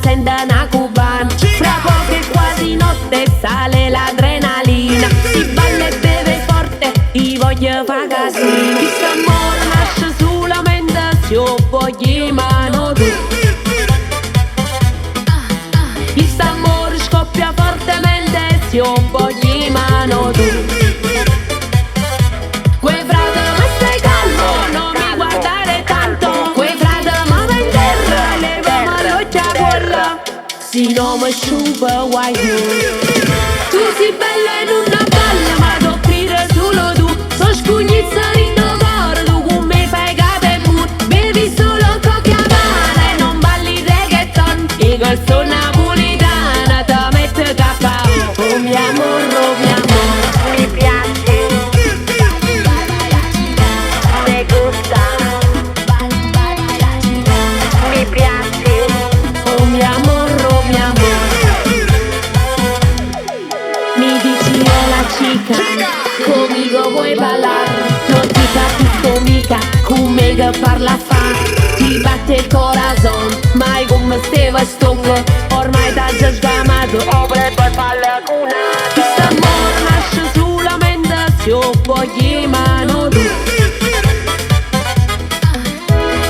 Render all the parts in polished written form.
sente una cubana. Fra poco è quasi notte, sale l'adrenalina. Si balla e beve forte, ti voglio fa casino. Questo amore nasce solamente se io voglio mano tu. Questo amore scoppia fortemente se io voglio mano tu. Quei frate ma stai calmo, non mi guardare tanto. Quei frate ma va in terra, levamo l'occhia quella. Si no mi sciupa guai tu sei bella in una balla, ma devo offrire solo tu. So scugnizza in cuore, tu con me fai cate pur. Bevi solo coca-cola e non balli reggaeton. Io che sono napolitana, te metto K.O. Oh mio amore, oh mio amore, mi piace, me gusta, mi piace. Oh mio amore, oh mio amore. Mi dici hola chica, conmigo vuoi ballare? Non ti capisco mica, come che parla fa. Ti batte il corazon, mai come stava stongo. Ormai t'ha già sgamato, opre poi falla cunata. Questo amore nasce solamente se io voglio mano tu.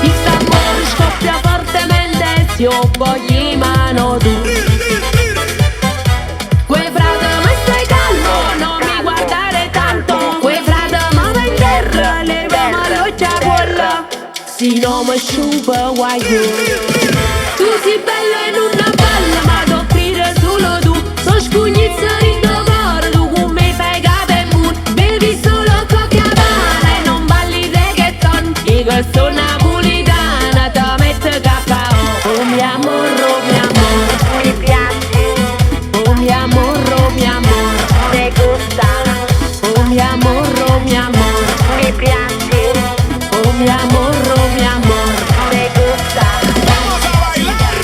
Questo amore scoppia fortemente se io voglio mano tu. Quei frate ma stai calmo, non mi guardare tanto. Quei frate ma va in terra, levamo l'occhia quella. Si no mi sciupa guai tu sei bella in una balla, ma devo offrire solo tu. So scugnizza in cuore, tu con me fai cate pur. Bevi solo coca-cola e non balli reggaeton. Io che sono napolitana, te metto K.O. Oh mio amore, oh mio amore, mi piace. Oh mio amore, oh mio amore, me gusta. Oh mio amore, oh mio amore, mi piace. Oh mio amore, oh mio amore, me gusta. Vamos a bailar.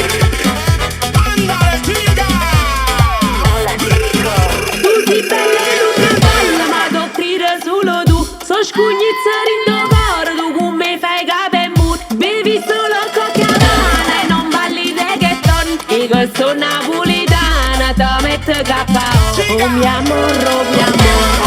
Ándale, chica. Tu sei bella in una balla, ma devo offrire solo tu. So scugnizza in cuore, tu con me fai cate pur. Bevi solo coca-cola e non balli reggaeton. Io che sono napolitana, te metto K.O. Oh mio amore, oh mio amore.